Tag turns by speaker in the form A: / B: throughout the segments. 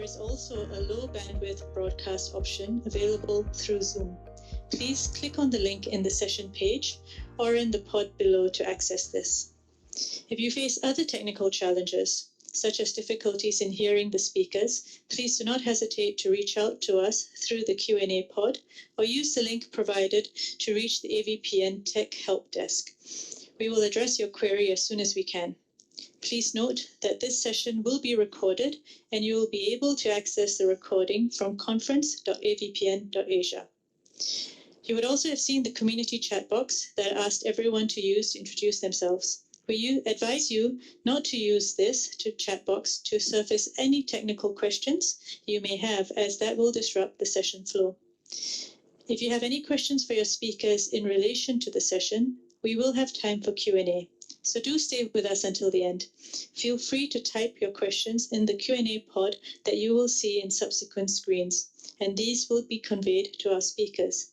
A: is also a low bandwidth broadcast option available through Zoom. Please click on the link in the session page or in the pod below to access this. If you face other technical challenges, such as difficulties in hearing the speakers, please do not hesitate to reach out to us through the Q&A pod or use the link provided to reach the AVPN Tech Help Desk. We will address your query as soon as we can. Please note that this session will be recorded and you will be able to access the recording from conference.avpn.asia. You would also have seen the community chat box that I asked everyone to use to introduce themselves. We advise you not to use this chat box to surface any technical questions you may have, as that will disrupt the session flow. If you have any questions for your speakers in relation to the session, we will have time for Q&A. So do stay with us until the end. Feel free to type your questions in the Q&A pod that you will see in subsequent screens, and these will be conveyed to our speakers.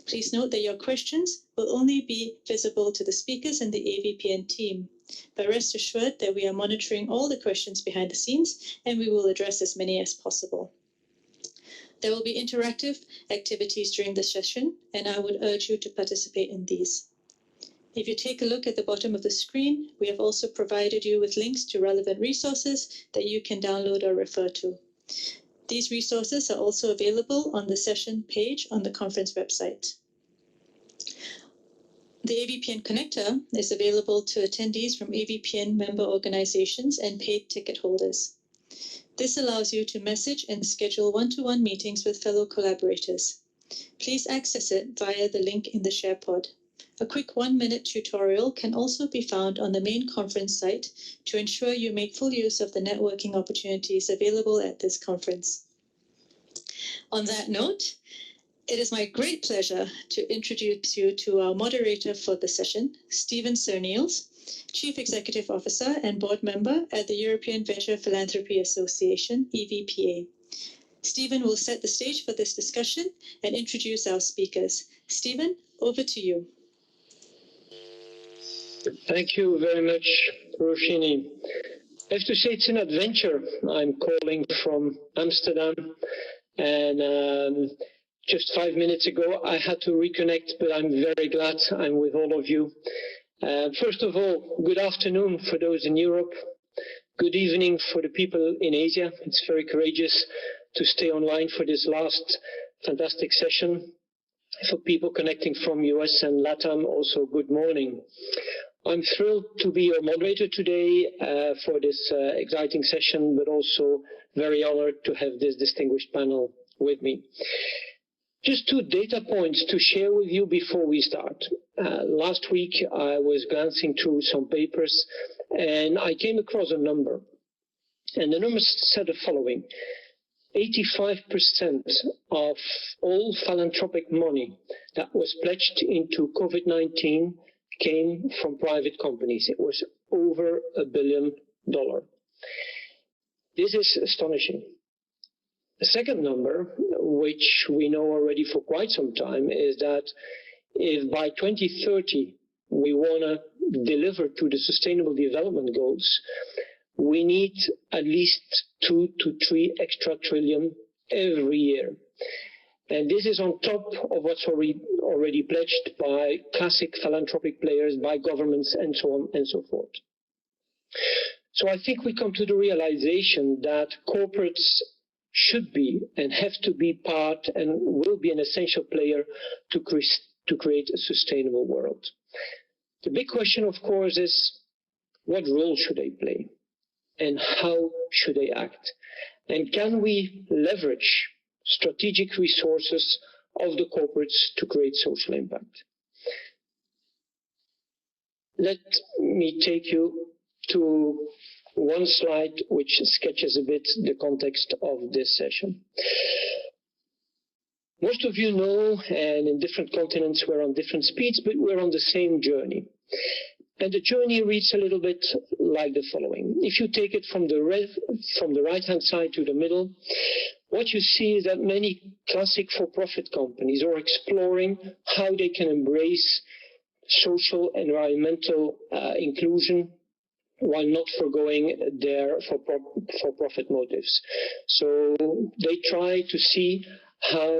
A: Please note that your questions will only be visible to the speakers and the AVPN team, but rest assured that we are monitoring all the questions behind the scenes and we will address as many as possible. There will be interactive activities during the session, and I would urge you to participate in these. If you take a look at the bottom of the screen, we have also provided you with links to relevant resources that you can download or refer to. These resources are also available on the session page on the conference website. The AVPN connector is available to attendees from AVPN member organizations and paid ticket holders. This allows you to message and schedule one-to-one meetings with fellow collaborators. Please access it via the link in the share pod. A quick 1-minute tutorial can also be found on the main conference site to ensure you make full use of the networking opportunities available at this conference. On that note, it is my great pleasure to introduce you to our moderator for the session, Stephen Serniels, Chief Executive Officer and Board Member at the European Venture Philanthropy Association, EVPA. Stephen will set the stage for this discussion and introduce our speakers. Stephen, over to you.
B: Thank you very much, Roshini. I have to say it's an adventure. I'm calling from Amsterdam, and just 5 minutes ago I had to reconnect, but I'm very glad I'm with all of you. First of all, good afternoon for those in Europe. Good evening for the people in Asia. It's very courageous to stay online for this last fantastic session. For people connecting from US and LATAM, also good morning. I'm thrilled to be your moderator today for this exciting session, but also very honored to have this distinguished panel with me. Just 2 data points to share with you before we start. Last week I was glancing through some papers and I came across a number. And the number said the following: 85% of all philanthropic money that was pledged into COVID-19 came from private companies. It was over $1 billion. This is astonishing. The second number, which we know already for quite some time, is that if by 2030 we want to deliver to the Sustainable Development Goals, we need at least 2 to 3 extra trillion every year. And this is on top of what's already pledged by classic philanthropic players, by governments, and so on and so forth. So I think we come to the realization that corporates should be and have to be part and will be an essential player to create a sustainable world. The big question, of course, is what role should they play and how should they act? And can we leverage strategic resources of the corporates to create social impact? Let me take you to one slide which sketches a bit the context of this session. Most of you know, and in different continents we're on different speeds, but we're on the same journey. And the journey reads a little bit like the following. If you take it from the right-hand side to the middle, what you see is that many classic for-profit companies are exploring how they can embrace social, environmental inclusion while not foregoing their for-profit motives. So they try to see how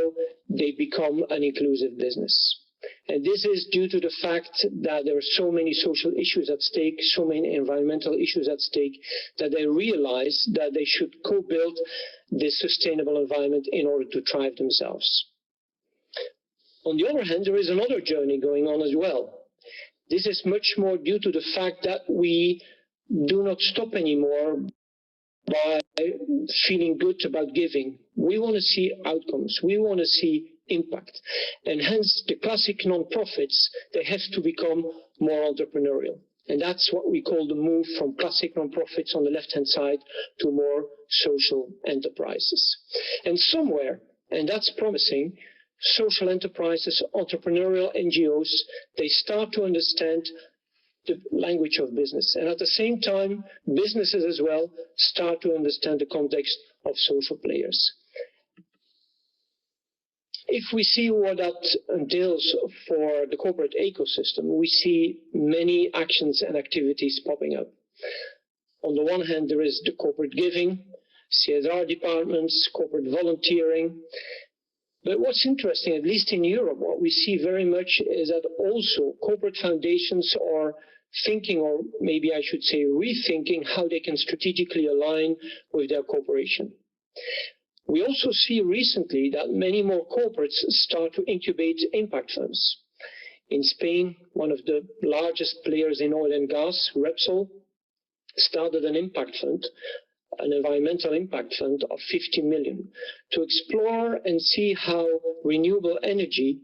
B: they become an inclusive business. And this is due to the fact that there are so many social issues at stake, so many environmental issues at stake, that they realize that they should co-build this sustainable environment in order to thrive themselves. On the other hand, there is another journey going on as well. This is much more due to the fact that we do not stop anymore by feeling good about giving. We want to see outcomes. We want to see impact. And hence, the classic non-profits, they have to become more entrepreneurial. And that's what we call the move from classic non-profits on the left-hand side to more social enterprises. And somewhere, and that's promising, social enterprises, entrepreneurial NGOs, they start to understand the language of business. And at the same time, businesses as well start to understand the context of social players. If we see what that entails for the corporate ecosystem, we see many actions and activities popping up. On the one hand, there is the corporate giving, CSR departments, corporate volunteering. But what's interesting, at least in Europe, what we see very much is that also corporate foundations are thinking, or maybe I should say rethinking, how they can strategically align with their corporation. We also see recently that many more corporates start to incubate impact funds. In Spain, one of the largest players in oil and gas, Repsol, started an impact fund, an environmental impact fund of 50 million, to explore and see how renewable energy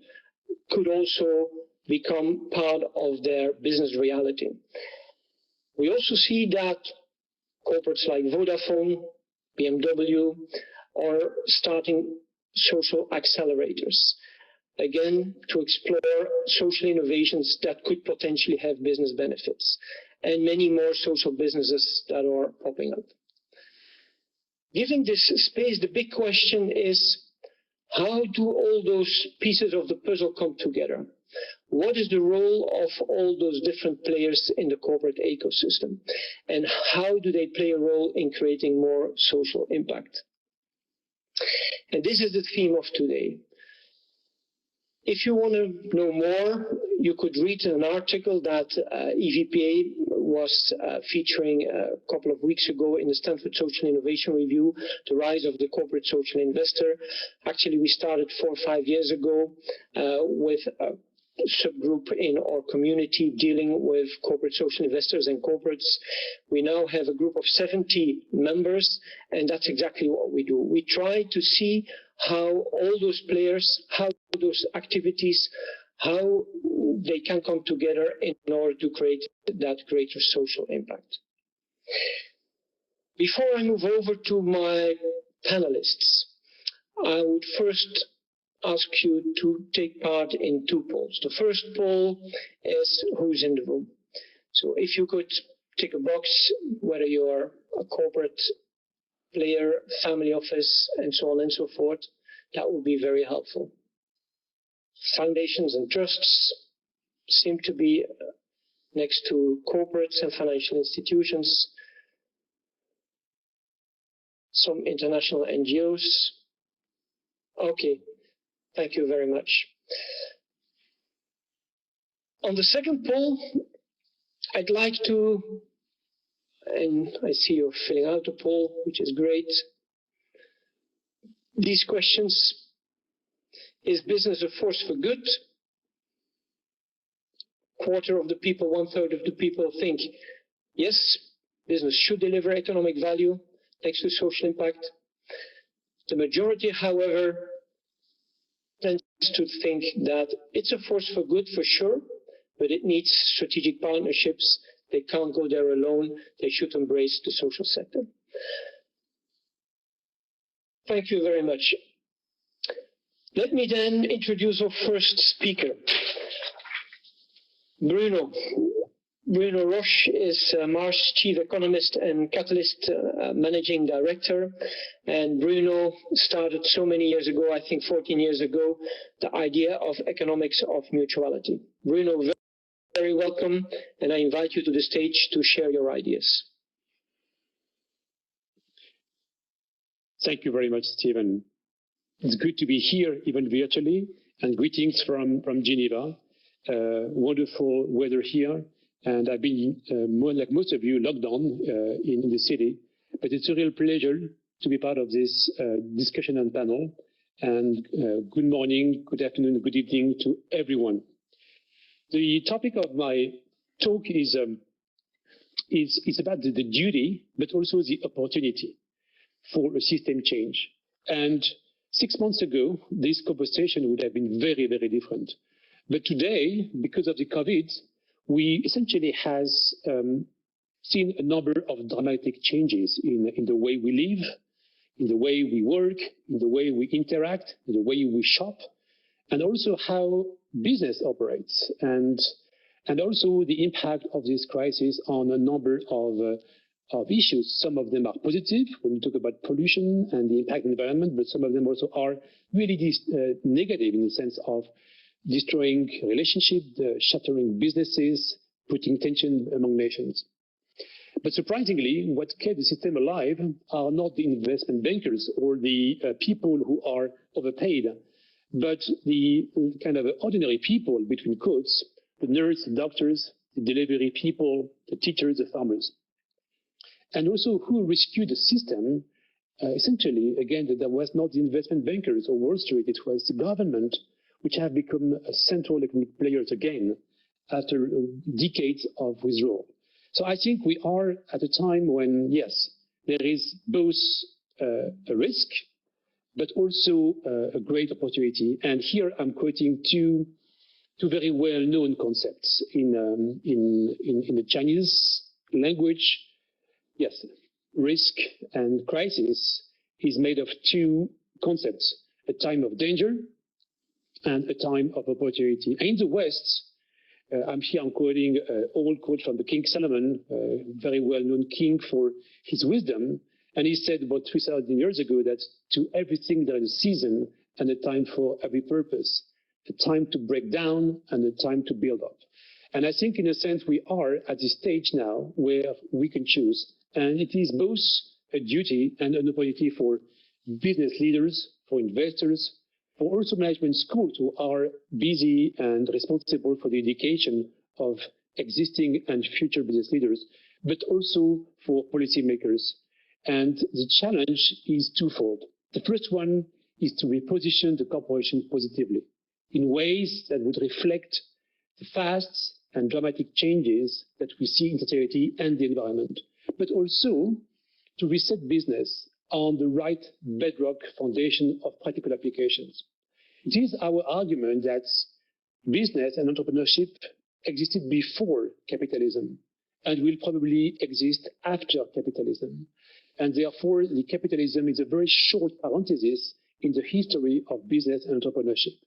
B: could also become part of their business reality. We also see that corporates like Vodafone, BMW, are starting social accelerators, again, to explore social innovations that could potentially have business benefits, and many more social businesses that are popping up. Given this space, the big question is, how do all those pieces of the puzzle come together? What is the role of all those different players in the corporate ecosystem? And how do they play a role in creating more social impact? And this is the theme of today. If you want to know more, you could read an article that EVPA was featuring a couple of weeks ago in the Stanford Social Innovation Review, The Rise of the Corporate Social Investor. Actually, we started 4 or 5 years ago with a subgroup in our community dealing with corporate social investors and corporates. We now have a group of 70 members, and that's exactly what we do. We try to see how all those players, how those activities, how they can come together in order to create that greater social impact. Before I move over to my panelists, I would first ask you to take part in 2 polls. The first poll is who's in the room. So if you could tick a box, whether you're a corporate player, family office, and so on and so forth, that would be very helpful. Foundations and trusts seem to be next to corporates and financial institutions. Some international NGOs. Okay, thank you very much. On the second poll, I'd like to, and I see you're filling out the poll, which is great. These questions: is business a force for good? Quarter of the people, 1/3 of the people think, yes, business should deliver economic value next to social impact. The majority, however, tends to think that it's a force for good for sure, but it needs strategic partnerships. They can't go there alone. They should embrace the social sector. Thank you very much. Let me then introduce our first speaker, Bruno. Bruno Roche is Mars Chief Economist and Catalyst Managing Director. And Bruno started so many years ago, I think 14 years ago, the idea of economics of mutuality. Bruno, very welcome, and I invite you to the stage to share your ideas.
C: Thank you very much, Stephen. It's good to be here, even virtually, and greetings from Geneva. Wonderful weather here, and I've been, more like most of you, locked down in the city. But it's a real pleasure to be part of this discussion and panel. And good morning, good afternoon, good evening to everyone. The topic of my talk is about the duty, but also the opportunity for a system change. And 6 months ago, this conversation would have been very, very different. But today, because of the COVID, we essentially has seen a number of dramatic changes in the way we live, in the way we work, in the way we interact, in the way we shop, and also how business operates, and also the impact of this crisis on a number of issues. Some of them are positive when you talk about pollution and the impact on the environment, but some of them also are really negative in the sense of destroying relationships, shattering businesses, putting tension among nations. But surprisingly, what kept the system alive are not the investment bankers or the people who are overpaid, but the kind of ordinary people, between quotes, the nurses, the doctors, the delivery people, the teachers, the farmers. And also who rescued the system, essentially, again, that there was not the investment bankers or Wall Street, it was the government, which have become a central economic players again after decades of withdrawal. So I think we are at a time when, yes, there is both a risk, but also a great opportunity. And here I'm quoting two very well-known concepts in the Chinese language. Yes, risk and crisis is made of two concepts: a time of danger and a time of opportunity. And in the West, I'm quoting an old quote from the King Solomon, a very well-known king for his wisdom. And he said about 3,000 years ago that to everything there is a season and a time for every purpose, a time to break down and a time to build up. And I think in a sense we are at this stage now where we can choose. And it is both a duty and an opportunity for business leaders, for investors, for also management schools who are busy and responsible for the education of existing and future business leaders, but also for policymakers. And the challenge is twofold. The first one is to reposition the corporation positively in ways that would reflect the fast and dramatic changes that we see in society and the environment, but also to reset business on the right bedrock foundation of practical applications. It is our argument that business and entrepreneurship existed before capitalism and will probably exist after capitalism. And therefore, the capitalism is a very short parenthesis in the history of business and entrepreneurship.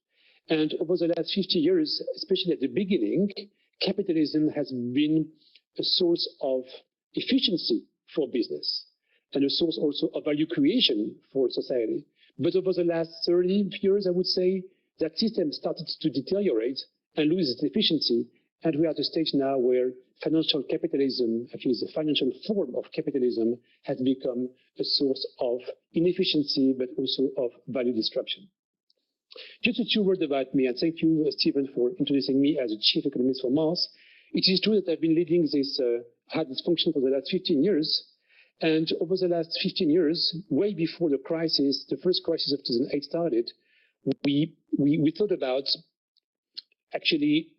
C: And over the last 50 years, especially at the beginning, capitalism has been a source of efficiency for business and a source also of value creation for society. But over the last 30 years, I would say, that system started to deteriorate and lose its efficiency. And we are at a stage now where financial capitalism, actually the financial form of capitalism, has become a source of inefficiency, but also of value destruction. Just a few words about me, and thank you, Stephen, for introducing me as a chief economist for Mars. It is true that I've been leading this, had this function for the last 15 years. And over the last 15 years, way before the crisis, the first crisis of 2008 started, we thought about actually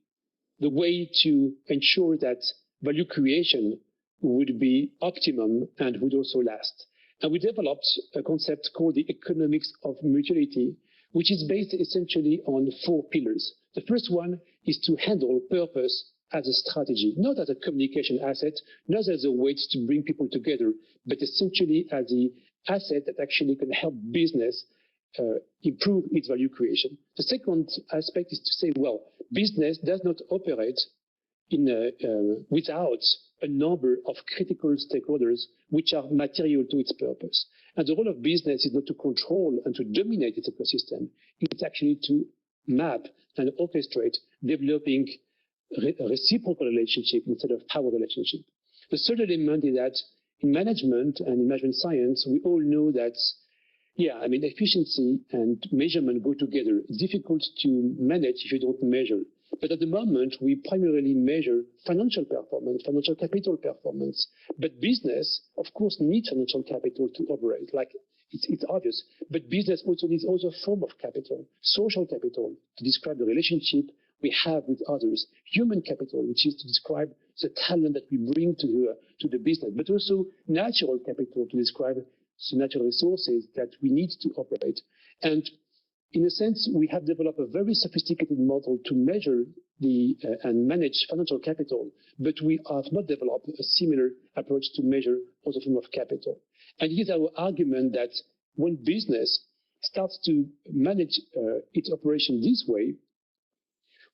C: the way to ensure that value creation would be optimum and would also last. And we developed a concept called the economics of mutuality, which is based essentially on 4 pillars. The first one is to handle purpose as a strategy, not as a communication asset, not as a way to bring people together, but essentially as the asset that actually can help business improve its value creation. The second aspect is to say, well, business does not operate without a number of critical stakeholders which are material to its purpose. And the role of business is not to control and to dominate its ecosystem. It's actually to map and orchestrate developing a reciprocal relationship instead of power relationship. The third element is that in management and in management science, we all know that, yeah, I mean, efficiency and measurement go together. It's difficult to manage if you don't measure. But at the moment, we primarily measure financial performance, financial capital performance. But business, of course, needs financial capital to operate. Like, it's obvious. But business also needs other form of capital, social capital, to describe the relationship we have with others, human capital, which is to describe the talent that we bring to the business, but also natural capital to describe the natural resources that we need to operate. And in a sense, we have developed a very sophisticated model to measure and manage financial capital, but we have not developed a similar approach to measure other forms of capital. And it is our argument that when business starts to manage its operation this way,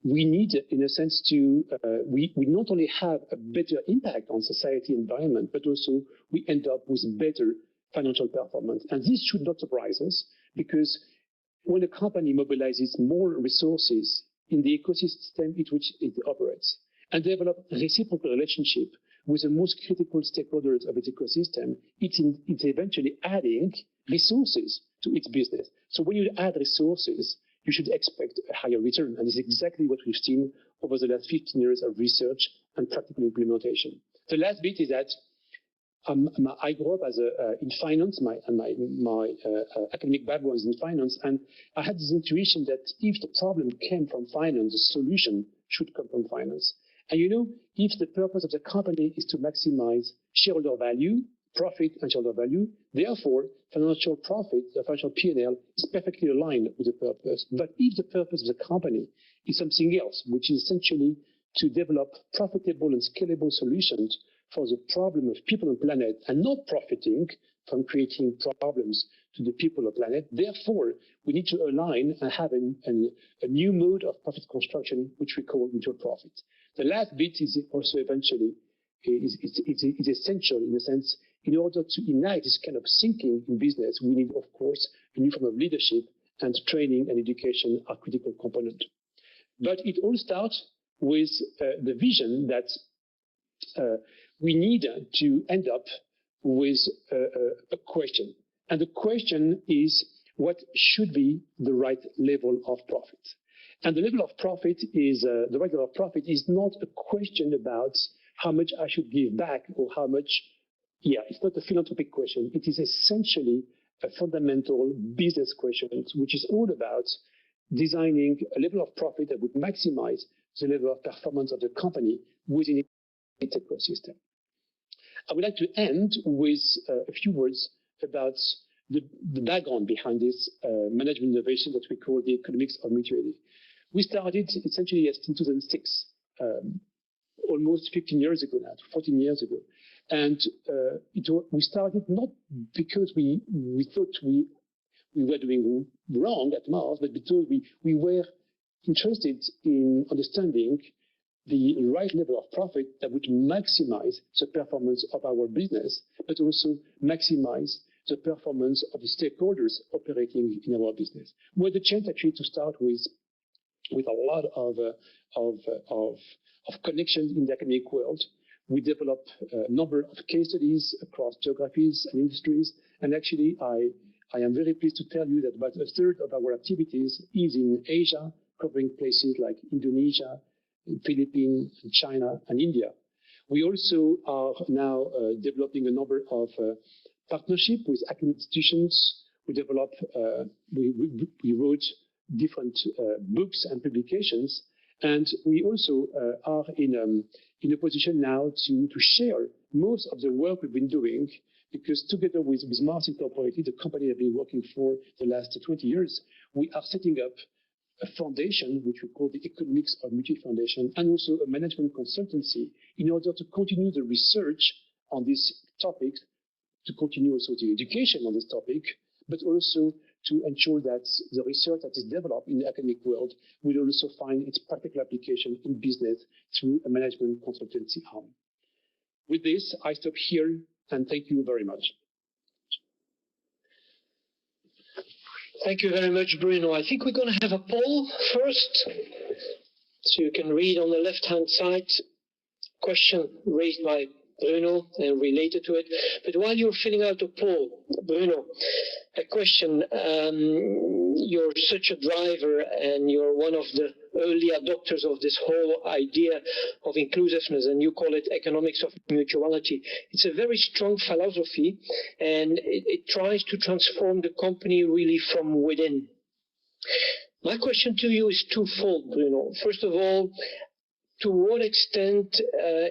C: we need, in a sense, to we not only have a better impact on society environment, but also we end up with better financial performance. And this should not surprise us, because when a company mobilizes more resources in the ecosystem in which it operates and develop a reciprocal relationship with the most critical stakeholders of its ecosystem, it's eventually adding resources to its business. So when you add resources, you should expect a higher return. And this is exactly what we've seen over the last 15 years of research and practical implementation. The last bit is that I grew up in finance. My academic background is in finance, and I had this intuition that if the problem came from finance, the solution should come from finance. And you know, if the purpose of the company is to maximize shareholder value, profit and shareholder value, therefore financial profit, the financial P&L, is perfectly aligned with the purpose. But if the purpose of the company is something else, which is essentially to develop profitable and scalable solutions for the problem of people and planet, and not profiting from creating problems to the people of the planet, therefore we need to align and have a new mode of profit construction, which we call mutual profit. The last bit is also eventually is essential in a sense. In order to ignite this kind of thinking in business, we need, of course, a new form of leadership, and training and education are critical components. But it all starts with the vision that we need to end up with a question. And the question is, what should be the right level of profit? And the level of profit is, the right level of profit is not a question about how much I should give back or how much. Yeah, it's not a philanthropic question. It is essentially a fundamental business question, which is all about designing a level of profit that would maximize the level of performance of the company within its ecosystem. I would like to end with a few words about the background behind this management innovation that we call the economics of mutuality. We started essentially in 2006, almost 15 years ago now, 14 years ago. And we started not because we thought we were doing wrong at Mars, but because we were interested in understanding the right level of profit that would maximize the performance of our business, but also maximize the performance of the stakeholders operating in our business. We had the chance actually to start with a lot of connections in the academic world. We developed a number of case studies across geographies and industries. And actually, I am very pleased to tell you that about a third of our activities is in Asia, covering places like Indonesia, Philippines, China, and India. We also are now developing a number of partnerships with academic institutions. We wrote different books and publications. And we also are in a position now to share most of the work we've been doing, because together with Mars Incorporated, the company I've been working for the last 20 years, we are setting up a foundation, which we call the Economics of Mutuality Foundation, and also a management consultancy in order to continue the research on this topic, to continue also the education on this topic, but also to ensure that the research that is developed in the academic world will also find its practical application in business through a management consultancy arm. With this, I stop here, and thank you very much.
B: Thank you very much, Bruno. I think we're going to have a poll first. So you can read on the left-hand side, question raised by Bruno and related to it. But while you're filling out the poll, Bruno, a question. You're such a driver and you're one of the early adopters of this whole idea of inclusiveness, and you call it economics of mutuality. It's a very strong philosophy, and it tries to transform the company really from within. My question to you is twofold, Bruno. First of all, to what extent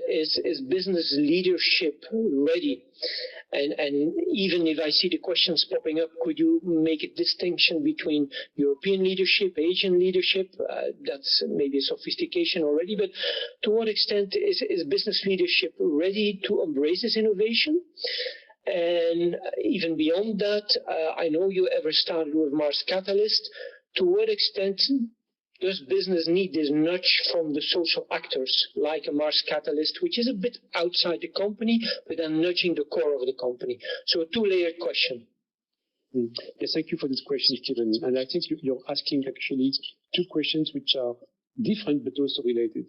B: is business leadership ready? And even if I see the questions popping up, could you make a distinction between European leadership, Asian leadership? That's maybe a sophistication already, but to what extent is business leadership ready to embrace this innovation? And even beyond that, I know you ever started with Mars Catalyst. To what extent does business need this nudge from the social actors, like a Mars Catalyst, which is a bit outside the company, but then nudging the core of the company? So a two-layered question.
C: Yes, thank you for this question, Stephen. And I think you're asking actually two questions which are different but also related.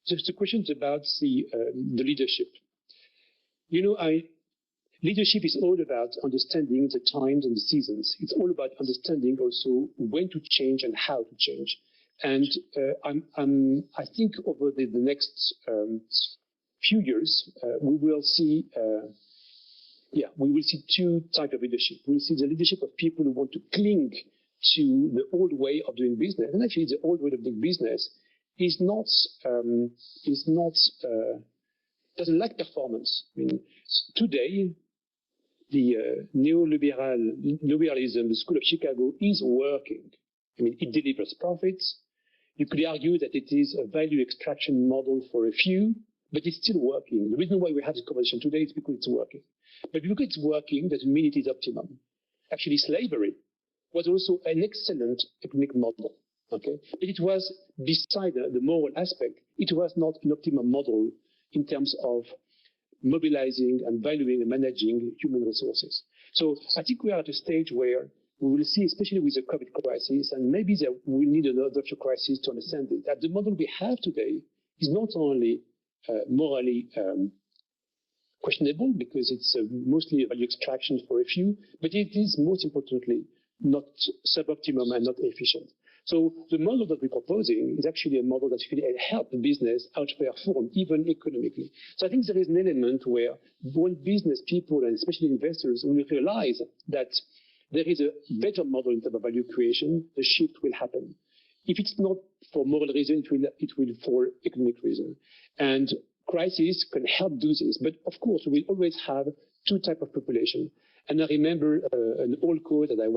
C: So the question is about the leadership. You know, leadership is all about understanding the times and the seasons. It's all about understanding also when to change and how to change. And I think over the next few years, we will see two types of leadership. We'll see the leadership of people who want to cling to the old way of doing business. And actually, the old way of doing business doesn't lack performance. I mean, today, the neoliberalism, the School of Chicago, is working. I mean, it delivers profits. You could argue that it is a value extraction model for a few, but it's still working. The reason why we have this conversation today is because it's working. But because it's working doesn't mean it is optimum. Actually, slavery was also an excellent economic model. Okay, but it was, beside the moral aspect, it was not an optimum model in terms of mobilizing and valuing and managing human resources. So I think we are at a stage where we will see, especially with the COVID crisis, and maybe we'll need another crisis to understand it, that the model we have today is not only morally questionable, because it's mostly a value extraction for a few, but it is most importantly not suboptimum and not efficient. So the model that we're proposing is actually a model that will help the business outperform even economically. So I think there is an element where when business people and especially investors will realize that there is a better model in terms of value creation, the shift will happen. If it's not for moral reason, it will for economic reason. And crisis can help do this. But of course, we will always have two types of population. And I remember an old quote that I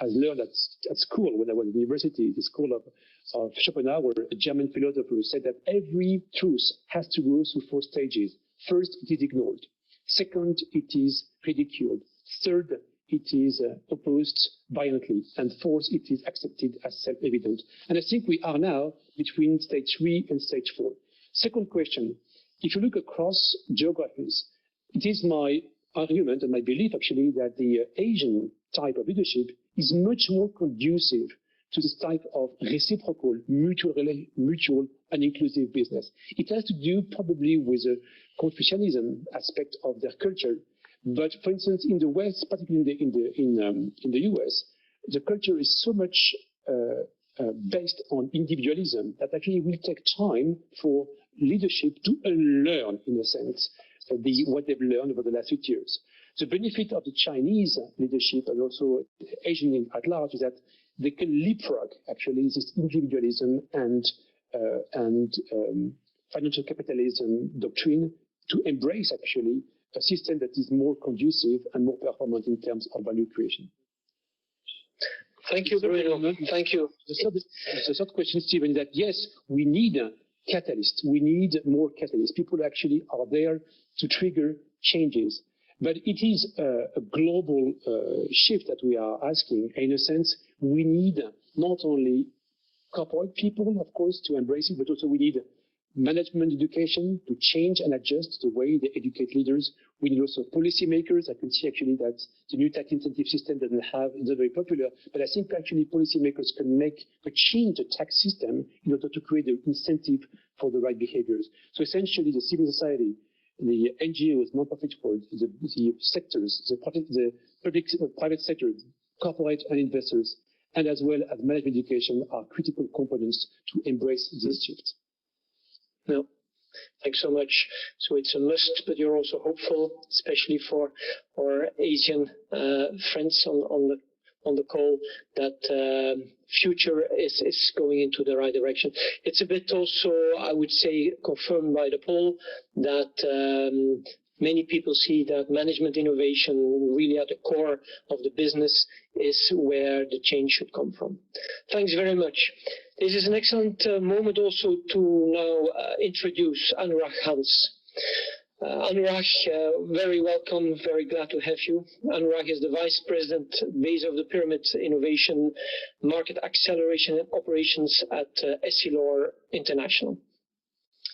C: learned at school when I was at university, the school of Schopenhauer, a German philosopher, who said that every truth has to go through 4 stages. First, it is ignored. Second, it is ridiculed. Third, it is opposed violently. And fourth, it is accepted as self-evident. And I think we are now between stage 3 and stage 4. Second question, if you look across geographies, it is my argument and my belief actually that the Asian type of leadership is much more conducive to this type of reciprocal, mutual and inclusive business. It has to do probably with the Confucianism aspect of their culture. But for instance, in the West, particularly in the US, the culture is so much based on individualism that actually it will take time for leadership to unlearn, in a sense, what they've learned over the last 50 years. The benefit of the Chinese leadership and also Asian at large is that they can leapfrog actually this individualism and financial capitalism doctrine to embrace actually a system that is more conducive and more performant in terms of value creation.
B: Thank you, Bruno. Thank you.
C: The third question, Stephen, is that yes, we need catalysts. We need more catalysts. People actually are there to trigger changes. But it is a global shift that we are asking. In a sense, we need not only corporate people, of course, to embrace it, but also we need management education to change and adjust the way they educate leaders. We need also policymakers. I can see actually that the new tax incentive system isn't very popular, but I think actually policymakers can change the tax system in order to create the incentive for the right behaviors. So essentially the civil society, the NGOs, non-profit world, the sectors, the private sector, corporate and investors, and as well as management education are critical components to embrace this shift.
B: No, thanks so much. So it's a must, but you're also hopeful, especially for our Asian friends on the call, that future is going into the right direction. It's a bit also, I would say, confirmed by the poll that many people see that management innovation really at the core of the business is where the change should come from. Thanks very much. This is an excellent moment also to now introduce Anurag Hans. Anurag, very welcome, very glad to have you. Anurag is the Vice President, Base of the Pyramid Innovation, Market Acceleration and Operations at Essilor International.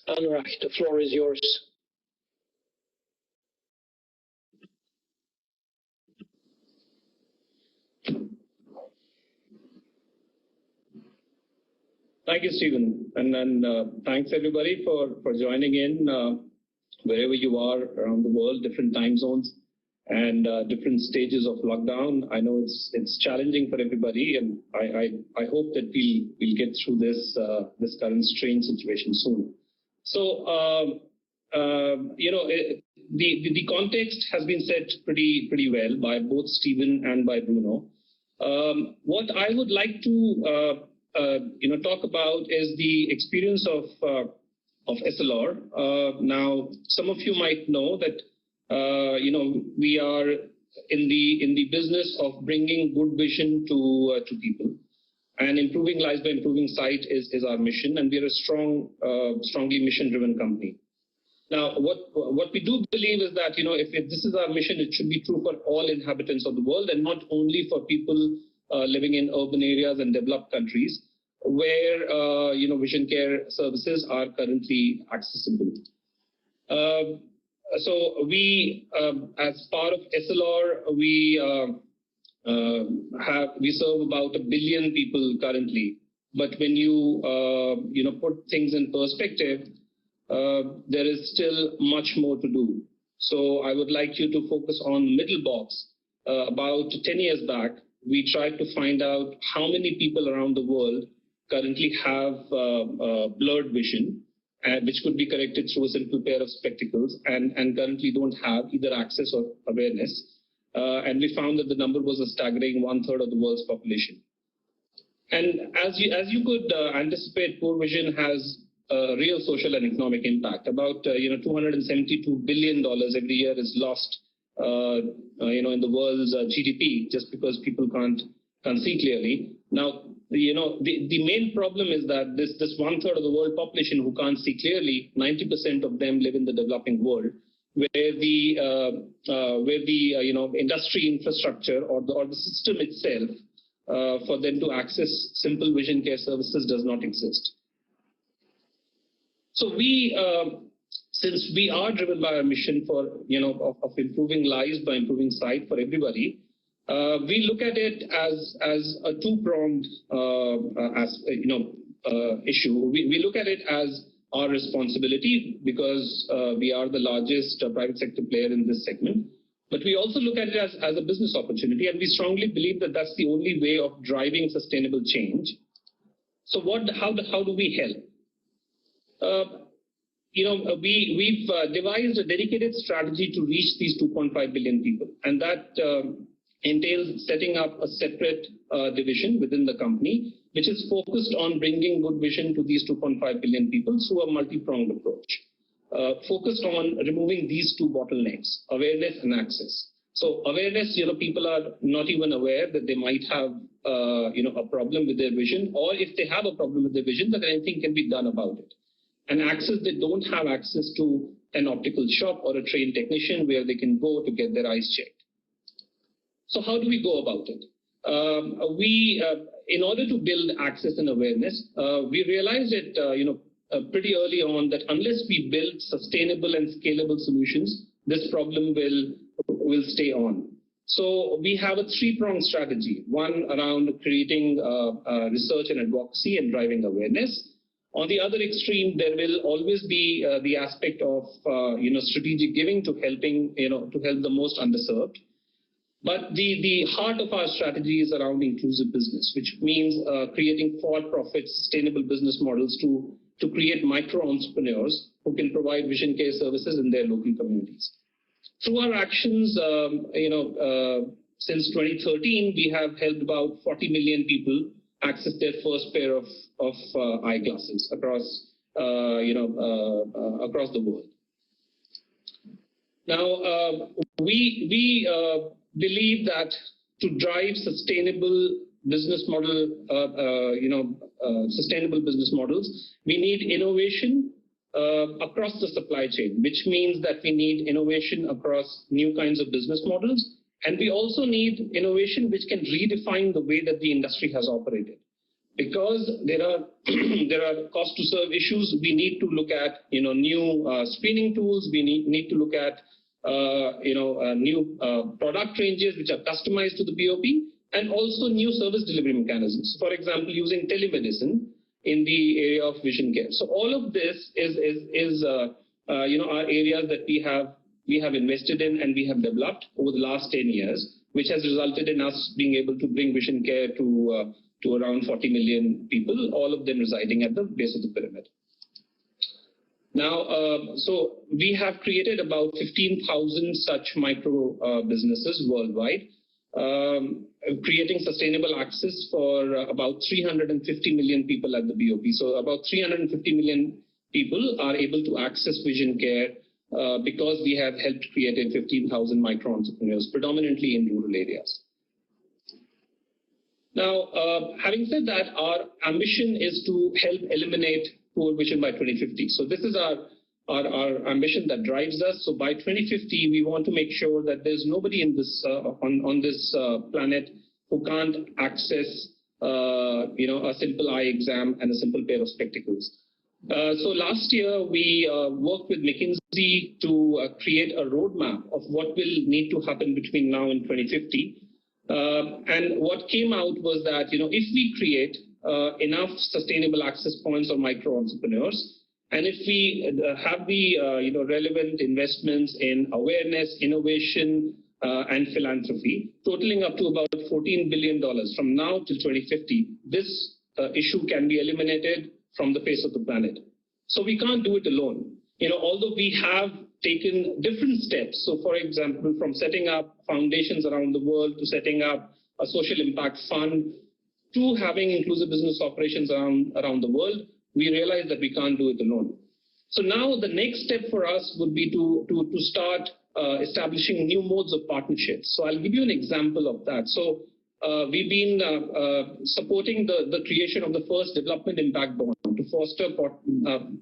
B: Anurag, the floor is yours.
D: Thank you, Stephen, and thanks everybody for joining in wherever you are around the world, different time zones and different stages of lockdown. I know it's challenging for everybody, and I hope that we'll get through this current strange situation soon. So the context has been set pretty well by both Stephen and by Bruno. What I would like to talk about is the experience of Essilor. Now, some of you might know that we are in the business of bringing good vision to people, and improving lives by improving sight is our mission, and we are a strongly mission-driven company. Now, what we do believe is that if this is our mission, it should be true for all inhabitants of the world, and not only for people living in urban areas and developed countries where vision care services are currently accessible. So we, as part of Essilor, we serve about 1 billion people currently. But when you put things in perspective, there is still much more to do. So I would like you to focus on middle box. About 10 years back, we tried to find out how many people around the world currently have blurred vision, which could be corrected through a simple pair of spectacles, and currently don't have either access or awareness. And we found that the number was a staggering 1/3 of the world's population. And as you could anticipate, poor vision has a real social and economic impact. About $272 billion every year is lost in the world's GDP just because people can't see clearly. Now, the main problem is that this 1/3 of the world population who can't see clearly, 90% of them live in the developing world, where the industry infrastructure or the system itself for them to access simple vision care services does not exist. So since we are driven by our mission of improving lives by improving sight for everybody, we look at it as a two-pronged issue. We look at it as our responsibility because we are the largest private sector player in this segment. But we also look at it as a business opportunity, and we strongly believe that that's the only way of driving sustainable change. So how do we help? We've devised a dedicated strategy to reach these 2.5 billion people, and that entails setting up a separate division within the company, which is focused on bringing good vision to these 2.5 billion people through a multi-pronged approach, focused on removing these two bottlenecks, awareness and access. So awareness, people are not even aware that they might have, a problem with their vision, or if they have a problem with their vision, that anything can be done about it. And access, they don't have access to an optical shop or a trained technician where they can go to get their eyes checked. So how do we go about it? In order to build access and awareness, we realized that, pretty early on that unless we build sustainable and scalable solutions, this problem will stay on. So we have a three-pronged strategy. One around creating research and advocacy and driving awareness. On the other extreme, there will always be the aspect of strategic giving to helping to help the most underserved. But the heart of our strategy is around inclusive business, which means creating for-profit sustainable business models to create micro-entrepreneurs who can provide vision care services in their local communities. Through our actions, since 2013, we have helped about 40 million people access their first pair of eyeglasses across the world. Now, we believe that to drive sustainable business models, we need innovation across the supply chain, which means that we need innovation across new kinds of business models. And we also need innovation which can redefine the way that the industry has operated. Because there are cost to serve issues, we need to look at new screening tools. We need to look at new product ranges which are customized to the BOP, and also new service delivery mechanisms. For example, using telemedicine in the area of vision care. So all of this is are areas that we have invested in and we have developed over the last 10 years, which has resulted in us being able to bring vision care to around 40 million people, all of them residing at the base of the pyramid. Now, so we have created about 15,000 such micro businesses worldwide, creating sustainable access for about 350 million people at the BOP. So about 350 million people are able to access vision care because we have helped create 15,000 micro entrepreneurs, predominantly in rural areas. Now, having said that, our ambition is to help eliminate poor vision by 2050. So this is our ambition that drives us. So by 2050, we want to make sure that there's nobody in this on this planet who can't access a simple eye exam and a simple pair of spectacles. So last year, we worked with McKinsey to create a roadmap of what will need to happen between now and 2050. And what came out was that, if we create enough sustainable access points or micro entrepreneurs, and if we have the relevant investments in awareness, innovation, and philanthropy, totaling up to about $14 billion from now till 2050, this issue can be eliminated from the face of the planet. So we can't do it alone. Although we have taken different steps. So, for example, from setting up foundations around the world to setting up a social impact fund to having inclusive business operations around the world, we realized that we can't do it alone. So now the next step for us would be to start establishing new modes of partnerships. So I'll give you an example of that. So we've been supporting the creation of the first development impact bond to foster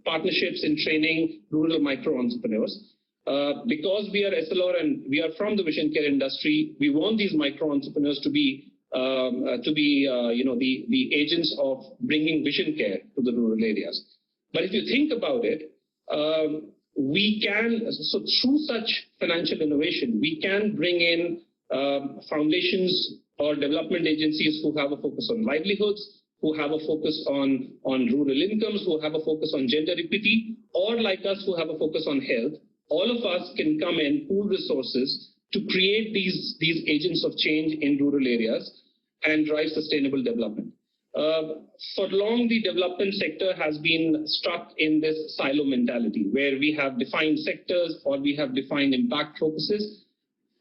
D: partnerships in training rural micro entrepreneurs. Because we are SLR and we are from the vision care industry, we want these micro entrepreneurs to be the agents of bringing vision care to the rural areas. But if you think about it, so through such financial innovation, we can bring in foundations or development agencies who have a focus on livelihoods, who have a focus on rural incomes, who have a focus on gender equity, or like us, who have a focus on health. All of us can come in, pool resources to create these agents of change in rural areas and drive sustainable development. For long, the development sector has been stuck in this silo mentality where we have defined sectors or we have defined impact focuses.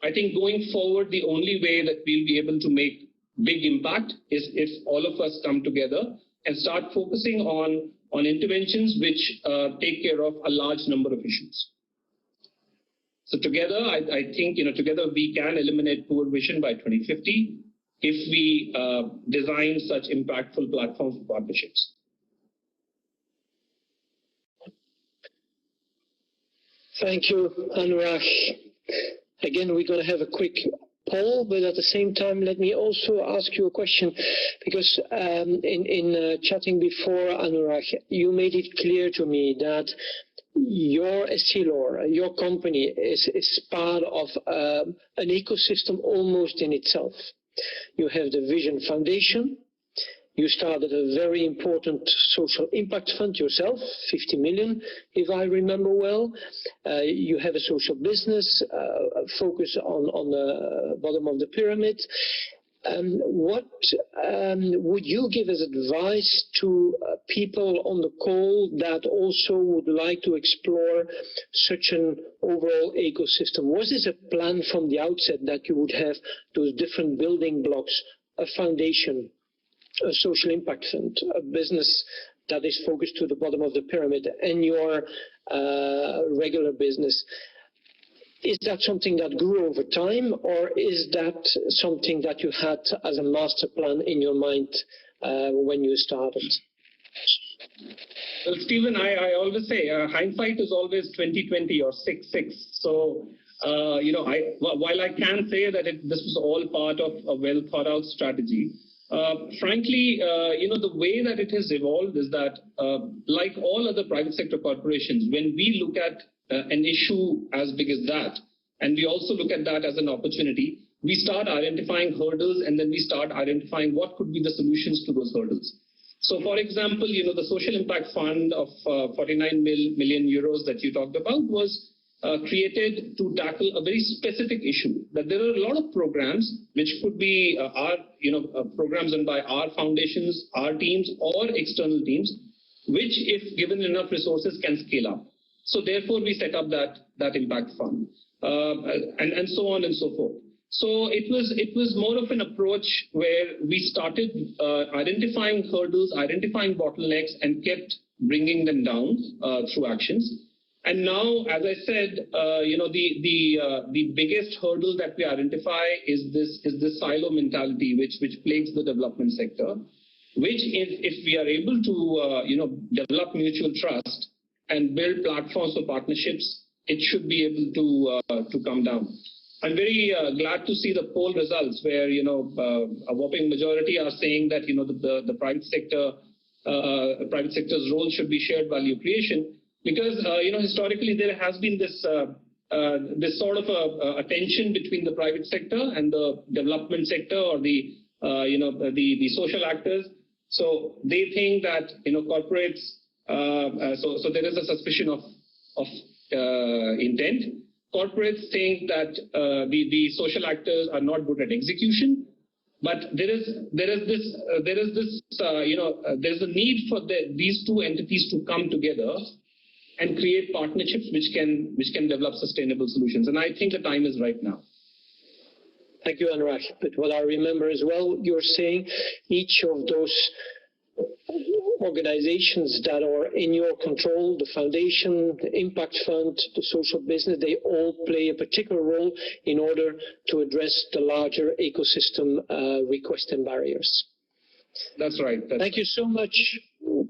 D: I think going forward, the only way that we'll be able to make big impact is if all of us come together and start focusing on interventions which take care of a large number of issues. So together, I think together we can eliminate poor vision by 2050 if we design such impactful platforms for partnerships.
B: Thank you, Anurag. Again, we're going to have a quick Paul, but at the same time, let me also ask you a question, because in chatting before, Anurag, you made it clear to me that your Essilor, your company, is part of an ecosystem almost in itself. You have the Vision Foundation. You started a very important social impact fund yourself, 50 million, if I remember well. You have a social business focus on the bottom of the pyramid. What would you give as advice to people on the call that also would like to explore such an overall ecosystem? Was this a plan from the outset that you would have those different building blocks, a foundation, a social impact fund, a business that is focused to the bottom of the pyramid, and your regular business? Is that something that grew over time, or is that something that you had as a master plan in your mind when you started?
D: Well, Stephen, I always say hindsight is always 20/20 or 6/6. So, while I can say that this was all part of a well thought out strategy, frankly, the way that it has evolved is that, like all other private sector corporations, when we look at an issue as big as that, and we also look at that as an opportunity, we start identifying hurdles, and then we start identifying what could be the solutions to those hurdles. So, for example, the social impact fund of 49 million euros that you talked about was created to tackle a very specific issue, that there are a lot of programs which could be programs done by our foundations, our teams, or external teams, which, if given enough resources, can scale up. So therefore, we set up that impact fund, and so on and so forth. So it was more of an approach where we started identifying hurdles, identifying bottlenecks, and kept bringing them down through actions. And now, as I said, the biggest hurdle that we identify is this silo mentality, which plagues the development sector. Which, if we are able to develop mutual trust and build platforms for partnerships, it should be able to come down. I'm very glad to see the poll results where a whopping majority are saying that the private sector's role should be shared value creation, because historically there has been this sort of a tension between the private sector and the development sector, or the social actors. So they think that corporates. So there is a suspicion of intent. Corporates think that the social actors are not good at execution, but there's a need for these two entities to come together and create partnerships which can develop sustainable solutions. And I think the time is right now.
B: Thank you, Anurag. But what I remember as well, you're saying each of those organizations that are in your control, the foundation, the impact fund, the social business, they all play a particular role in order to address the larger ecosystem requests and barriers.
D: That's right.
B: Thank you so much.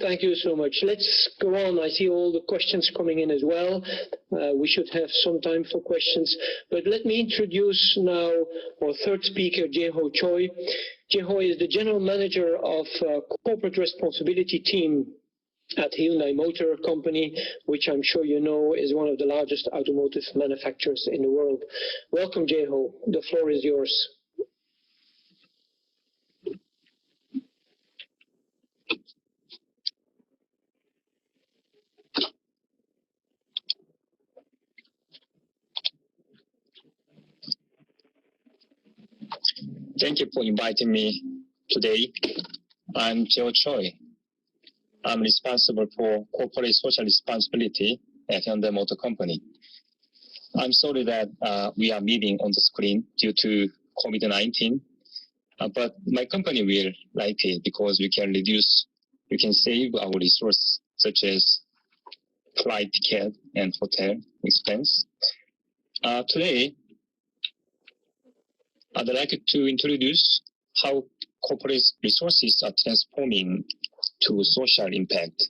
B: Thank you so much. Let's go on. I see all the questions coming in as well. We should have some time for questions. But let me introduce now our third speaker, Jae-ho Choi. Jae-ho is the General Manager of Corporate Responsibility Team at Hyundai Motor Company, which I'm sure you know is one of the largest automotive manufacturers in the world. Welcome, Jae-ho. The floor is yours.
E: Thank you for inviting me today. I'm Jae-ho Choi. I'm responsible for corporate social responsibility at Hyundai Motor Company. I'm sorry that we are meeting on the screen due to COVID-19, but my company will like it because we can save our resources such as flight ticket and hotel expense. Today, I'd like to introduce how corporate resources are transforming to social impact.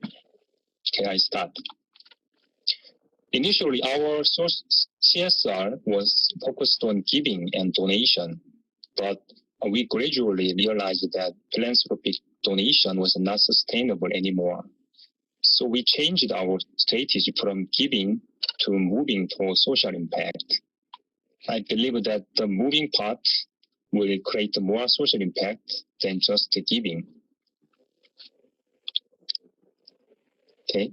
E: Okay, I start. Initially, our CSR was focused on giving and donation, but we gradually realized that philanthropic donation was not sustainable anymore. So we changed our strategy from giving to moving for social impact. I believe that the moving part will create more social impact than just giving. Okay,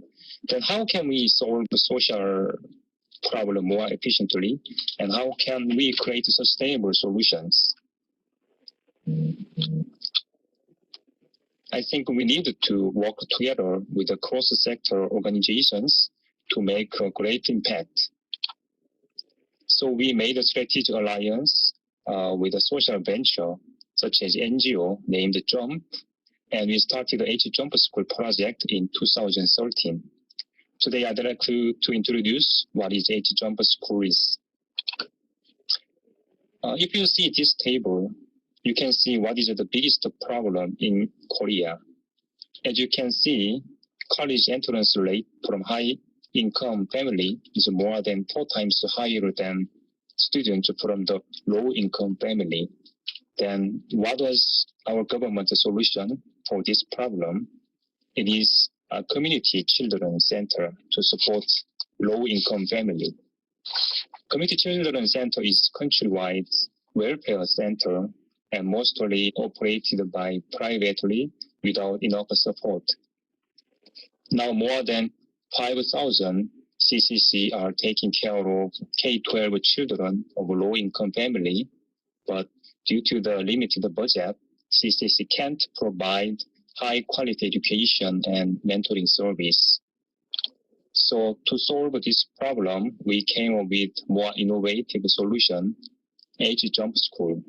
E: then how can we solve the social problem more efficiently, and how can we create sustainable solutions? I think we need to work together with the cross-sector organizations to make a great impact. So we made a strategic alliance with a social venture such as NGO named JUMP, and we started the H-Jump School project in 2013. Today I'd like to introduce what is H-Jump School is. If you see this table, you can see what is the biggest problem in Korea. As you can see, college entrance rate from high-income family is more than 4 times higher than students from the low-income family. Then what was our government's solution for this problem? It is a community children center to support low-income family. Community children center is countrywide welfare center and mostly operated by privately without enough support. Now more than 5,000 CCC are taking care of K-12 children of low-income family, but due to the limited budget, CCC can't provide high-quality education and mentoring service. So to solve this problem, we came up with more innovative solution, H-Jump School.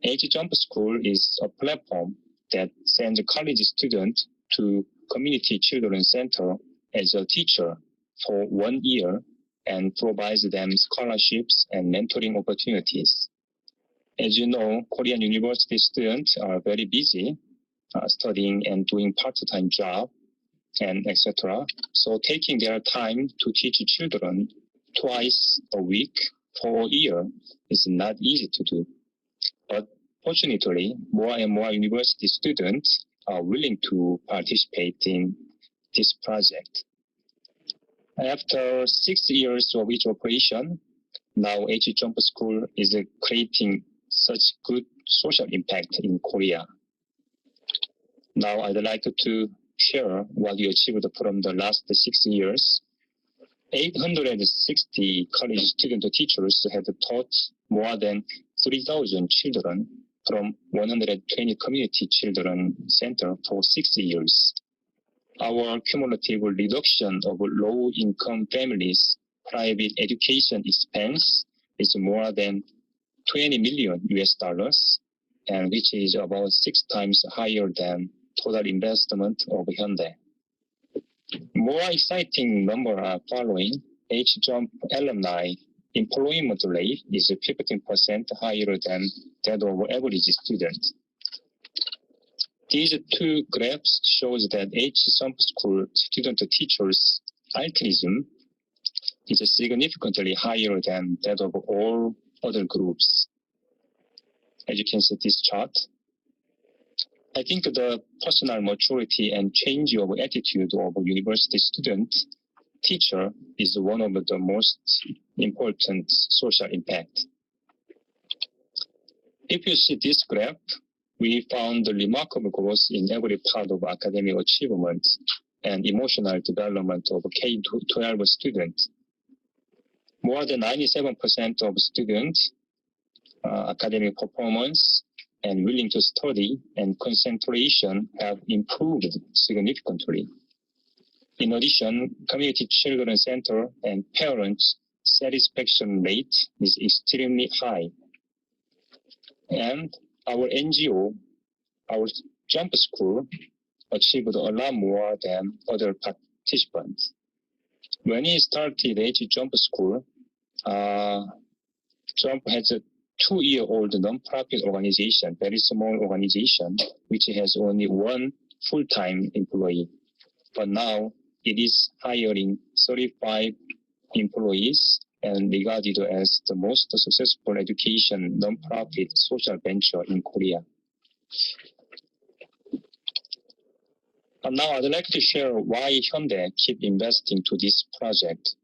E: H-Jump School is a platform that sends college students to community children center as a teacher for 1 year and provides them scholarships and mentoring opportunities. As you know, Korean university students are very busy studying and doing part-time job and etc. So taking their time to teach children twice a week for a year is not easy to do. But fortunately, more and more university students are willing to participate in this project. After 6 years of its operation, now H-Jump School is creating such good social impact in Korea. Now I'd like to share what we achieved from the last 6 years. 860 college student teachers have taught more than 3,000 children from 120 community children center for 6 years. Our cumulative reduction of low-income families' private education expense is more than $20 million, and which is about 6 times higher than total investment of Hyundai. More exciting numbers are following. H-Jump alumni employment rate is 15% higher than that of average student. These two graphs shows that H-Jump School student teachers' altruism is significantly higher than that of all other groups. As you can see this chart, I think the personal maturity and change of attitude of a university student teacher is one of the most important social impact. If you see this graph, we found remarkable growth in every part of academic achievement and emotional development of K-12 students. More than 97% of students' academic performance and willing to study and concentration have improved significantly. In addition, community children center and parents' satisfaction rate is extremely high. And our NGO, our Jump School, achieved a lot more than other participants. When we started H-Jump School, Jump has a 2-year-old non-profit organization, very small organization, which has only 1 full-time employee. But now it is hiring 35 employees and regarded as the most successful education non-profit social venture in Korea. And now I'd like to share why Hyundai keep investing to this project.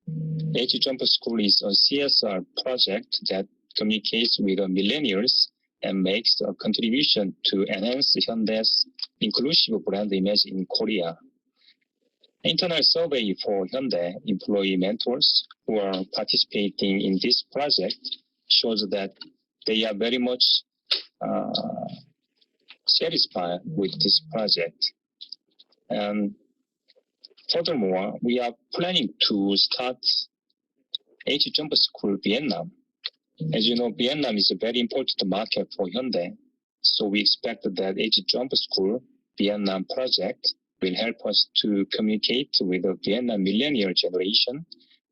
E: H-Jump School is a CSR project that communicates with the millennials and makes a contribution to enhance Hyundai's inclusive brand image in Korea. Internal survey for Hyundai employee mentors who are participating in this project shows that they are very much satisfied with this project. And furthermore, we are planning to start H-Jump School Vietnam. As you know, Vietnam is a very important market for Hyundai. So we expect that H-Jump School Vietnam project will help us to communicate with the Vietnam millennial generation.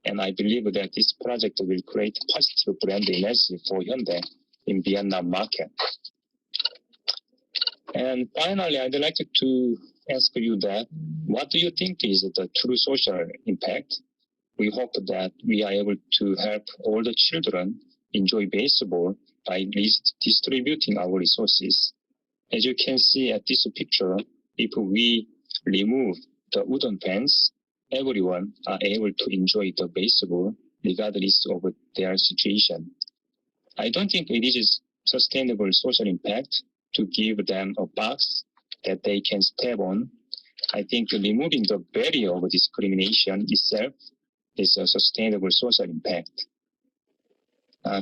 E: And I believe that this project will create positive brand image for Hyundai in Vietnam market. And finally, I'd like to ask you that, what do you think is the true social impact? We hope that we are able to help all the children enjoy baseball by distributing our resources. As you can see at this picture, if we remove the wooden fence, everyone are able to enjoy the baseball regardless of their situation. I don't think it is sustainable social impact to give them a box that they can step on. I think removing the barrier of discrimination itself is a sustainable social impact.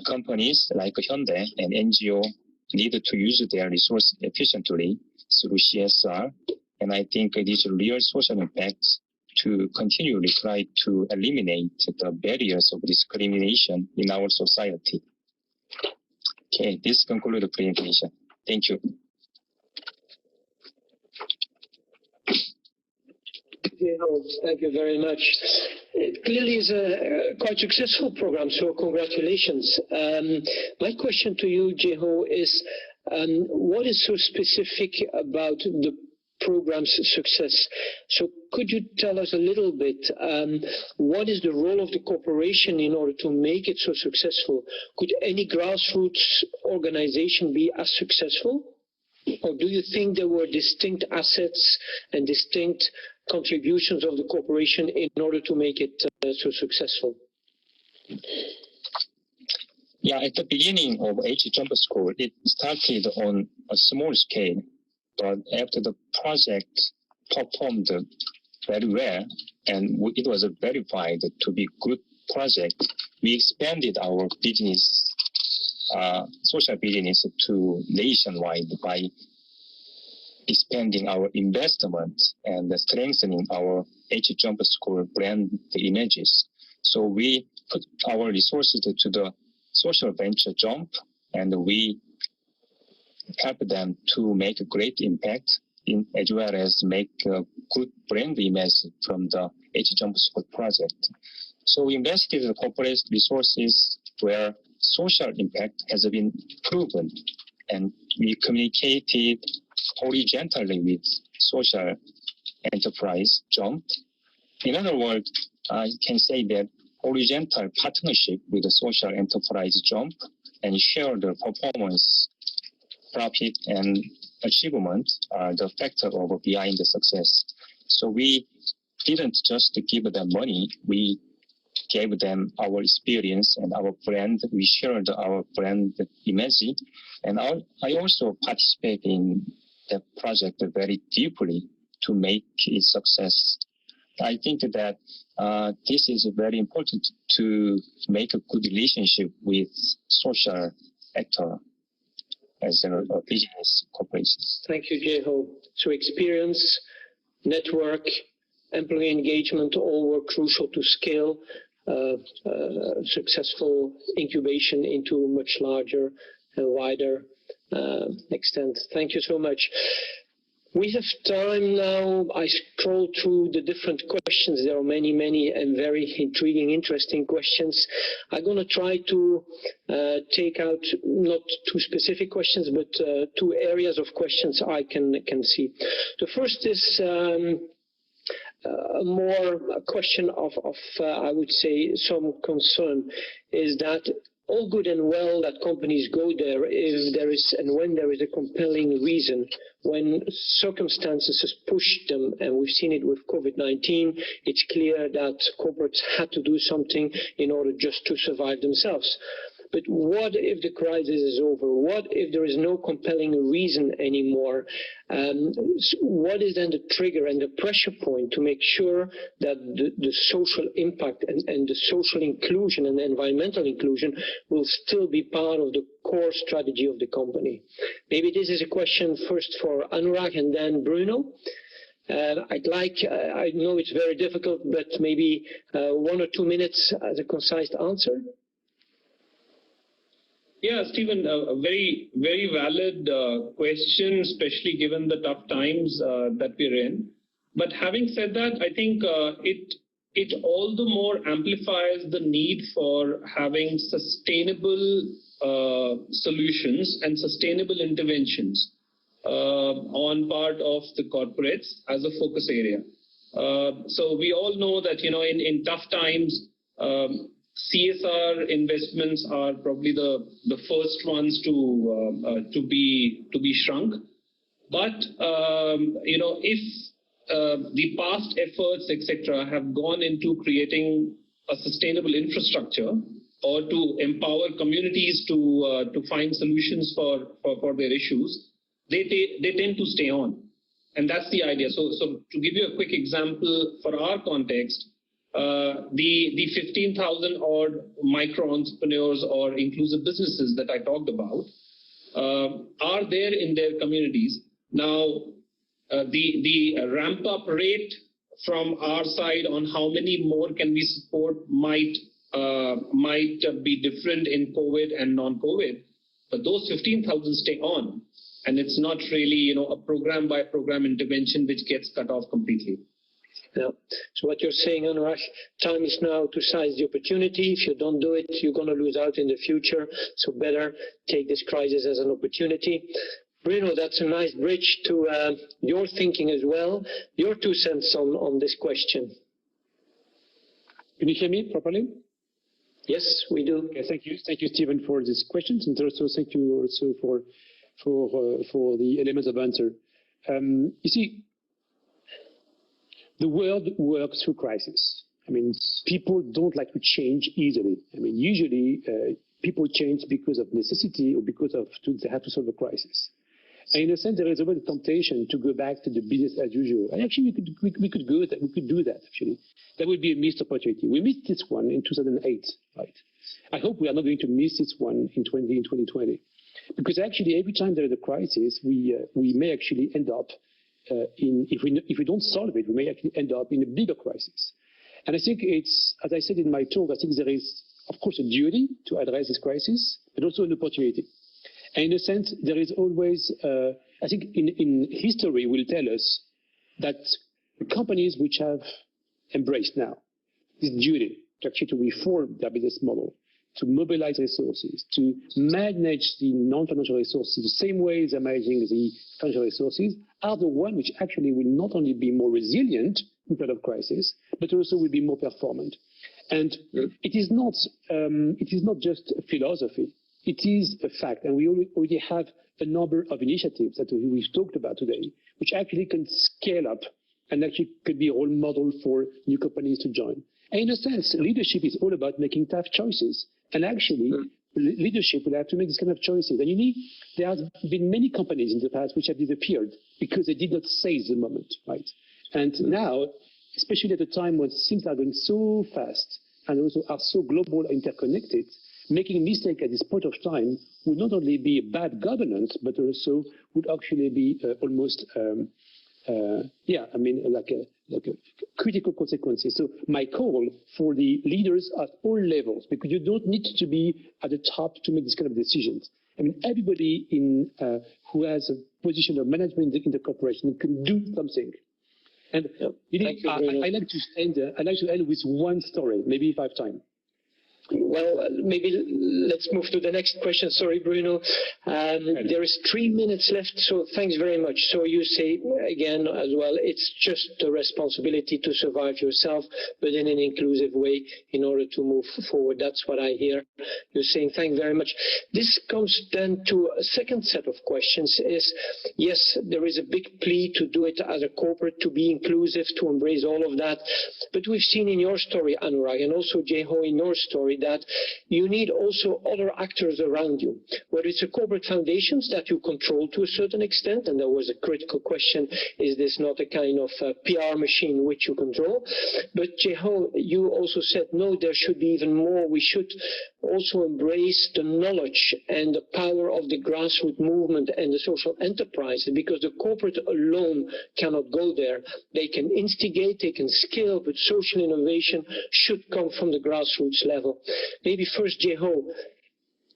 E: Companies like Hyundai and NGO need to use their resources efficiently through CSR, and I think it is a real social impact to continually try to eliminate the barriers of discrimination in our society. Okay, this concludes the presentation. Thank you.
B: Thank you very much. It clearly is a quite successful program, so congratulations. My question to you, Jeho, is what is so specific about the program's success? So could you tell us a little bit, what is the role of the corporation in order to make it so successful? Could any grassroots organization be as successful? Or do you think there were distinct assets and distinct contributions of the corporation in order to make it so successful?
E: Yeah, at the beginning of H-Jump School, it started on a small scale, but after the project performed very well and it was verified to be a good project, we expanded our business, social business to nationwide by expanding our investment and strengthening our H-Jump School brand images. So we put our resources to the social venture Jump, and we help them to make a great impact as well as make a good brand image from the H-Jump School project. So we invested in corporate resources where social impact has been proven, and we communicated horizontally with social enterprise Jump. In other words, I can say that horizontal partnership with the social enterprise Jump and share the performance, profit, and achievement are the factor behind the success. So we didn't just give them money, we gave them our experience and our brand. We shared our brand image, and I also participate in the project very deeply to make it success. I think that this is very important to make a good relationship with social actor as a business corporation.
B: Thank you, Jeho. So experience, network, employee engagement all were crucial to scale successful incubation into a much larger and wider extent. Thank you so much. We have time now. I scroll through the different questions. There are many, many and very intriguing, interesting questions. I'm going to try to take out not two specific questions, but two areas of questions I can see. The first is a question of I would say, some concern is that all good and well that companies go there if there is and when there is a compelling reason, when circumstances has pushed them, and we've seen it with COVID-19, it's clear that corporates had to do something in order just to survive themselves. But what if the crisis is over? What if there is no compelling reason anymore? What is then the trigger and the pressure point to make sure that the social impact and the social inclusion and the environmental inclusion will still be part of the core strategy of the company? Maybe this is a question first for Anurag and then Bruno. I know it's very difficult, but maybe 1 or 2 minutes as a concise answer.
D: Yeah, Stephen, a very, very valid question, especially given the tough times that we're in. But having said that, I think it all the more amplifies the need for having sustainable solutions and sustainable interventions on part of the corporates as a focus area. So we all know that, in tough times, CSR investments are probably the first ones to be shrunk. But if the past efforts, etc., have gone into creating a sustainable infrastructure or to empower communities to find solutions for their issues, they tend to stay on, and that's the idea. So to give you a quick example for our context. The 15,000 odd micro entrepreneurs or inclusive businesses that I talked about are there in their communities. Now, the ramp up rate from our side on how many more can we support might be different in COVID and non-COVID, but those 15,000 stay on, and it's not really a program by program intervention which gets cut off completely.
B: Yeah. So what you're saying, Anurag, time is now to seize the opportunity. If you don't do it, you're going to lose out in the future. So better take this crisis as an opportunity. Bruno, that's a nice bridge to your thinking as well. Your 2 cents on this question.
C: Can you hear me properly?
B: Yes, we do.
C: Okay, thank you, Stephen, for these questions, and also thank you also for the elements of answer. You see. The world works through crisis. I mean, people don't like to change easily. I mean, usually people change because of necessity or because they have to solve a crisis. And in a sense, there is always a temptation to go back to the business as usual. And actually, we could do that. Actually, that would be a missed opportunity. We missed this one in 2008, right? I hope we are not going to miss this one in 2020, because actually, every time there is a crisis, we may actually end up. If we don't solve it, we may actually end up in a bigger crisis. And I think it's, as I said in my talk, I think there is, of course, a duty to address this crisis, but also an opportunity. And in a sense, there is always, I think in history will tell us that the companies which have embraced now this duty to actually to reform their business model, to mobilize resources, to manage the non-financial resources the same way as they're managing the financial resources, are the ones which actually will not only be more resilient in period of crisis, but also will be more performant. And it is not just a philosophy. It is a fact, and we already have a number of initiatives that we've talked about today, which actually can scale up and actually could be a role model for new companies to join. And in a sense, leadership is all about making tough choices. And actually, leadership will have to make this kind of choices. And there have been many companies in the past which have disappeared because they did not seize the moment, right? And now, especially at a time when things are going so fast and also are so global and interconnected, making a mistake at this point of time would not only be bad governance, but also would actually be almost, like a critical consequences. So my call for the leaders at all levels, because you don't need to be at the top to make this kind of decisions. I mean, everybody who has a position of management in the corporation can do something. And I like to end with one story, maybe if I have time.
B: Well, maybe let's move to the next question. Sorry, Bruno. There is 3 minutes left, so thanks very much. So you say, again, as well, it's just the responsibility to survive yourself, but in an inclusive way in order to move forward. That's what I hear you're saying. Thank you very much. This comes then to a second set of questions is, yes, there is a big plea to do it as a corporate, to be inclusive, to embrace all of that. But we've seen in your story, Anurag, and also Jeho in your story, that you need also other actors around you, whether it's a corporate foundations that you control to a certain extent, and there was a critical question, is this not a kind of PR machine which you control? But Jeho, you also said, no, there should be even more. We should also embrace the knowledge and the power of the grassroots movement and the social enterprises, because the corporate alone cannot go there. They can instigate, they can scale, but social innovation should come from the grassroots level. Maybe first, Jeho,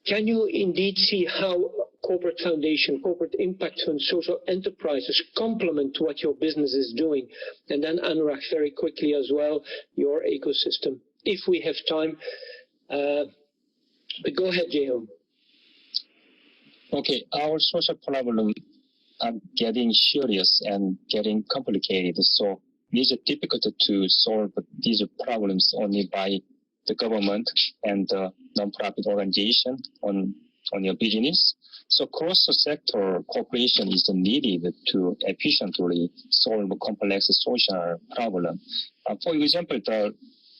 B: can you indeed see how corporate foundation, corporate impact fund, social enterprises complement to what your business is doing? And then Anurag, very quickly as well, your ecosystem, if we have time. But go ahead, Jeho.
E: Okay, our social problem are getting serious and getting complicated. So it is difficult to solve these problems only by the government and the non-profit organization on your business. So cross-sector cooperation is needed to efficiently solve complex social problems. For example, the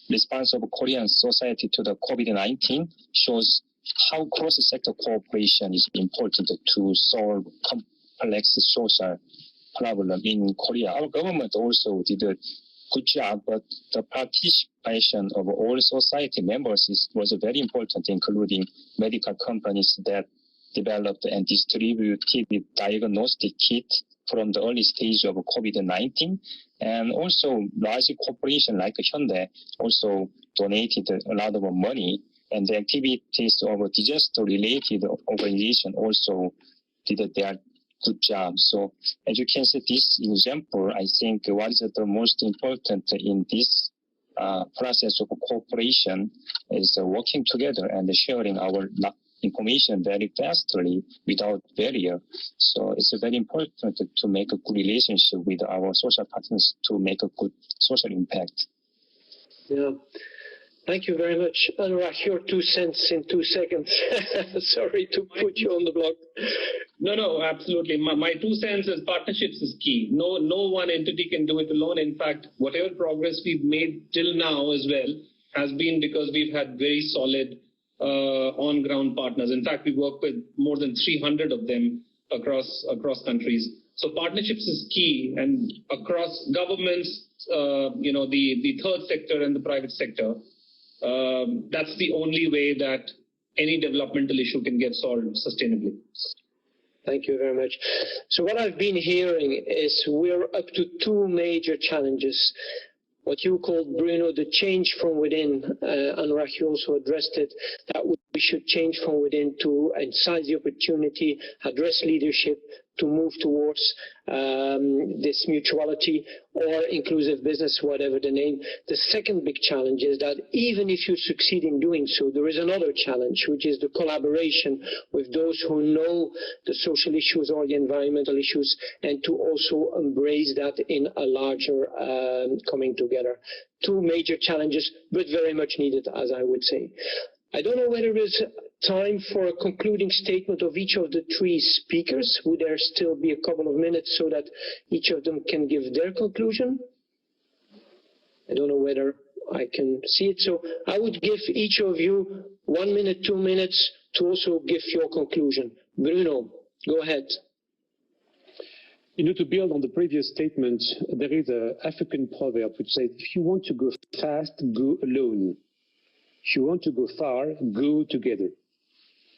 E: response of Korean society to the COVID-19 shows how cross-sector cooperation is important to solve complex social problems in Korea. Our government also did a good job, but the participation of all society members was very important, including medical companies that developed and distributed diagnostic kits from the early stage of COVID-19. And also large corporations like Hyundai also donated a lot of money, and the activities of disaster-related organizations also did their good job. So as you can see, this example, I think what is the most important in this process of cooperation is working together and sharing our information very fastly without barrier. So it's very important to make a good relationship with our social partners to make a good social impact.
B: Yeah. Thank you very much. Anurag, your 2 cents in 2 seconds. Sorry to put you on the block.
D: No, absolutely. My 2 cents is partnerships is key. No one entity can do it alone. In fact, whatever progress we've made till now as well has been because we've had very solid on-ground partners. In fact, we work with more than 300 of them across countries. So partnerships is key, and across governments, the third sector and the private sector. That's the only way that any developmental issue can get solved sustainably.
B: Thank you very much. So what I've been hearing is we're up to 2 major challenges. What you called, Bruno, the change from within. Anurag, you also addressed it, that we should change from within to seize the opportunity, address leadership, to move towards this mutuality or inclusive business, whatever the name. The second big challenge is that even if you succeed in doing so, there is another challenge, which is the collaboration with those who know the social issues or the environmental issues, and to also embrace that in a larger coming together. 2 major challenges, but very much needed, as I would say. I don't know whether there's time for a concluding statement of each of the 3 speakers. Would there still be a couple of minutes so that each of them can give their conclusion? I don't know whether I can see it. So I would give each of you 1 minute, 2 minutes to also give your conclusion. Bruno, go ahead.
C: To build on the previous statement, there is an African proverb which says, if you want to go fast, go alone. If you want to go far, go together.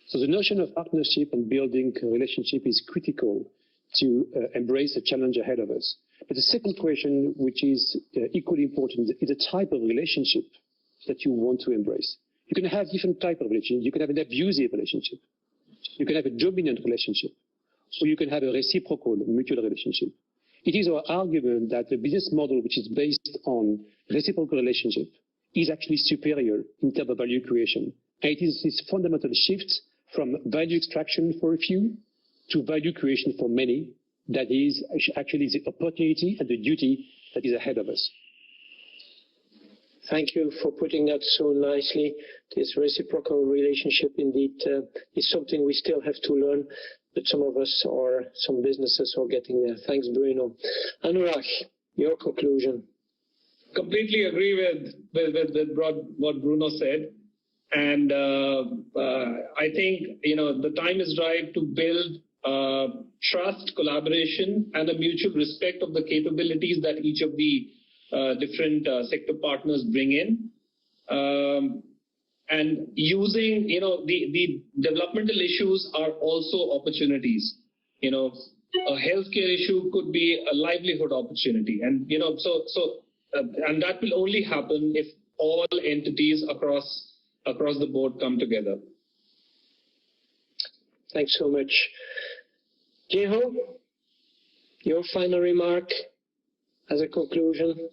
C: So the notion of partnership and building a relationship is critical to embrace the challenge ahead of us. But the second question, which is equally important, is the type of relationship that you want to embrace. You can have different types of relationships. You can have an abusive relationship. You can have a dominant relationship. Or you can have a reciprocal, mutual relationship. It is our argument that the business model which is based on reciprocal relationship is actually superior in terms of value creation. And it is this fundamental shift from value extraction for a few to value creation for many that is actually the opportunity and the duty that is ahead of us.
B: Thank you for putting that so nicely. This reciprocal relationship indeed is something we still have to learn, but some of us or some businesses are getting there. Thanks, Bruno. Anurag, your conclusion.
D: Completely agree with what Bruno said. And I think, the time is right to build trust, collaboration, and a mutual respect of the capabilities that each of the different sector partners bring in. And using, the developmental issues are also opportunities. A healthcare issue could be a livelihood opportunity. And, and that will only happen if all entities across the board come together.
B: Thanks so much. Jeho, your final remark as a conclusion.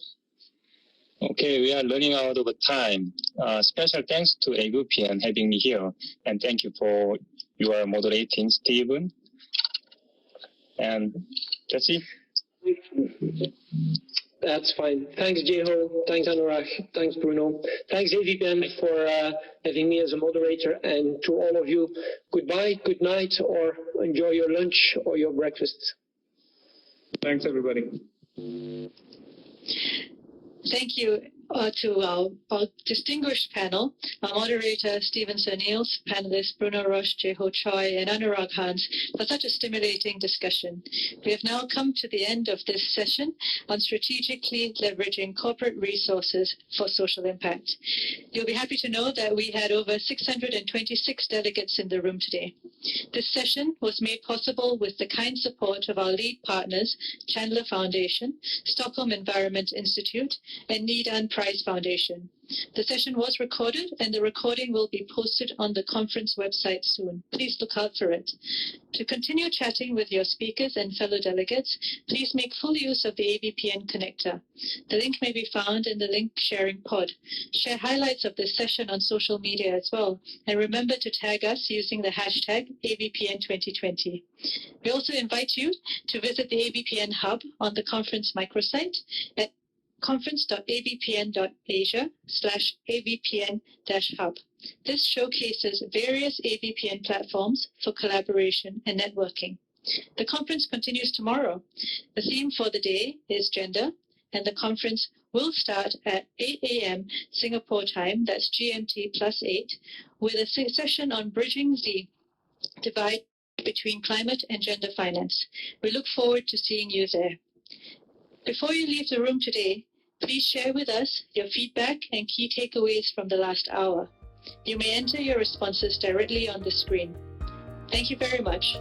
E: Okay, we are running out of time. Special thanks to AVPN having me here, and thank you for your moderating, Stephen. And that's it.
B: That's fine. Thanks, Jeho. Thanks, Anurag. Thanks, Bruno. Thanks, AVPN, for having me as a moderator. And to all of you, goodbye, good night, or enjoy your lunch or your breakfast.
D: Thanks, everybody.
A: Thank you to our distinguished panel, our moderator Stephen Niels, panelists Bruno Roche, Jeho Choi, and Anurag Hans, for such a stimulating discussion. We have now come to the end of this session on strategically leveraging corporate resources for social impact. You'll be happy to know that we had over 626 delegates in the room today. This session was made possible with the kind support of our lead partners, Chandler Foundation, Stockholm Environment Institute, and Nidan Prize Foundation. The session was recorded, and the recording will be posted on the conference website soon. Please look out for it. To continue chatting with your speakers and fellow delegates, please make full use of the AVPN connector. The link may be found in the link sharing pod. Share highlights of this session on social media as well, and remember to tag us using the hashtag AVPN2020. We also invite you to visit the AVPN hub on the conference microsite at conference.avpn.asia/avpn-hub. This showcases various AVPN platforms for collaboration and networking. The conference continues tomorrow. The theme for the day is gender, and the conference will start at 8 a.m. Singapore time, that's GMT +8, with a session on bridging the divide between climate and gender finance. We look forward to seeing you there. Before you leave the room today, please share with us your feedback and key takeaways from the last hour. You may enter your responses directly on the screen. Thank you very much.